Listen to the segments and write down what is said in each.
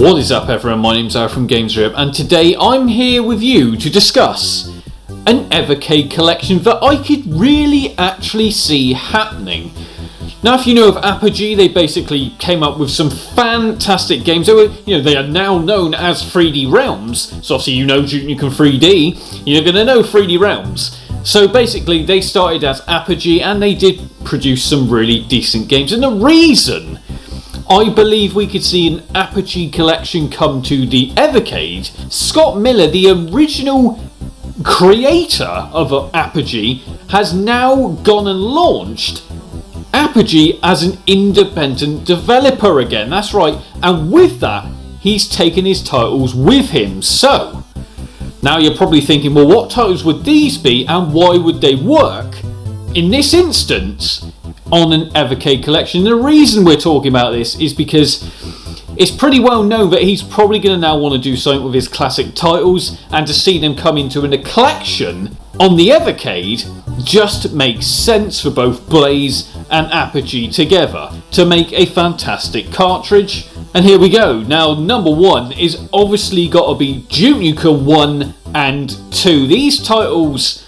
What is up everyone, my name's Aaron from GamesRip, and today I'm here with you to discuss an Evercade collection that I could really actually see happening. Now if you know of Apogee, they basically came up with some fantastic games. They are now known as 3D Realms, so obviously you know Juneyuka 3D, you're going to know 3D Realms. So basically they started as Apogee and they did produce some really decent games, and the reason I believe we could see an Apogee collection come to the Evercade, Scott Miller, the original creator of Apogee, has now gone and launched Apogee as an independent developer again. That's right, and with that he's taken his titles with him. So now you're probably thinking, well, what titles would these be and why would they work in this instance on an Evercade collection? The reason we're talking about this is because it's pretty well known that he's probably going to now want to do something with his classic titles, and to see them come into a collection on the Evercade just makes sense for both Blaze and Apogee together to make a fantastic cartridge. And here we go. Now number one is obviously got to be Juneyuka 1 and 2. These titles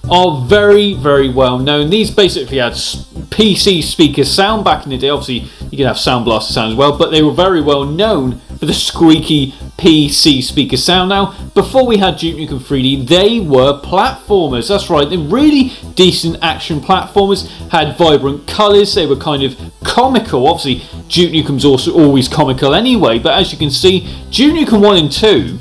are very, very well known. These basically had PC speaker sound back in the day. Obviously you can have Sound Blaster sound as well, but they were very well known for the squeaky PC speaker sound. Now before we had Juneyuka 3D, they were platformers. That's right, they're really decent action platformers, had vibrant colours, they were kind of comical. Obviously Juneyuka's also always comical anyway, but as you can see, Juneyuka 1 and 2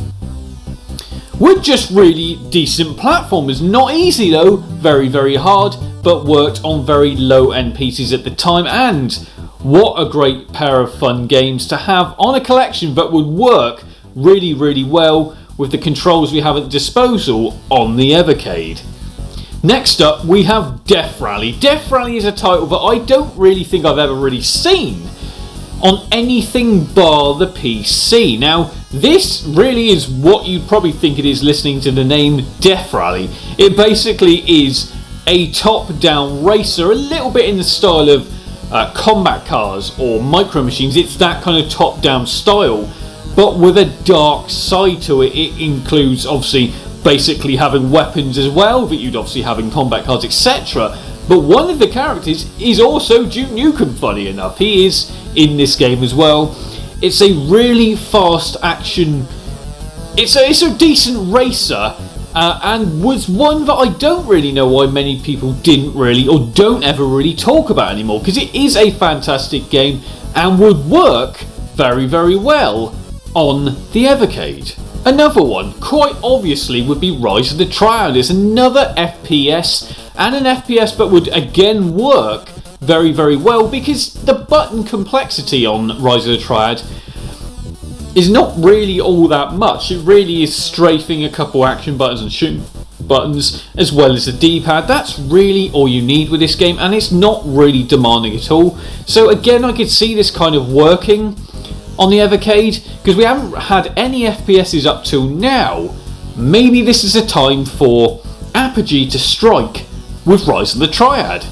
were just really decent platformers. Not easy though, very, very hard, but worked on very low end PCs at the time. And what a great pair of fun games to have on a collection that would work really, really well with the controls we have at disposal on the Evercade. Next up we have Death Rally. Death Rally is a title that I don't really think I've ever really seen on anything bar the PC. Now this really is what you'd probably think it is listening to the name Death Rally. It basically is a top-down racer, a little bit in the style of combat cars or micro machines. It's that kind of top-down style, but with a dark side to it. It includes obviously basically having weapons as well that you'd obviously have in combat cars, etc. But one of the characters is also Juneyuka, funny enough. He is in this game as well. It's a really fast action, it's a decent racer, and was one that I don't really know why many people didn't really or don't ever really talk about anymore, because it is a fantastic game and would work very, very well on the Evercade. Another one, quite obviously, would be Rise of the Triad. It's another FPS, and an FPS that would again work very, very well, because the button complexity on Rise of the Triad is not really all that much. It really is strafing a couple action buttons and shoot buttons as well as the D-pad. That's really all you need with this game, and it's not really demanding at all. So again, I could see this kind of working on the Evercade, because we haven't had any FPSs up till now. Maybe this is a time for Apogee to strike with Rise of the Triad.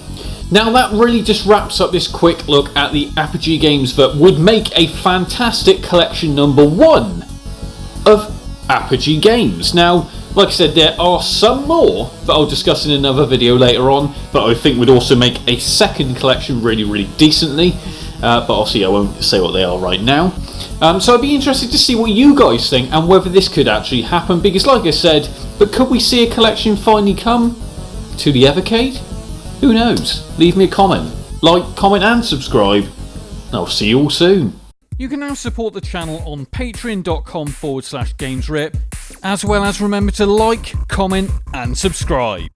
Now that really just wraps up this quick look at the Apogee games that would make a fantastic collection number one of Apogee games. Now, like I said, there are some more that I'll discuss in another video later on that I think would also make a second collection really, really decently. But obviously I won't say what they are right now. So I'd be interested to see what you guys think and whether this could actually happen, because like I said, but could we see a collection finally come to the Evercade? Who knows? Leave me a comment. Like, comment and subscribe. And I'll see you all soon. You can now support the channel on patreon.com/GamesRip, as well as remember to like, comment and subscribe.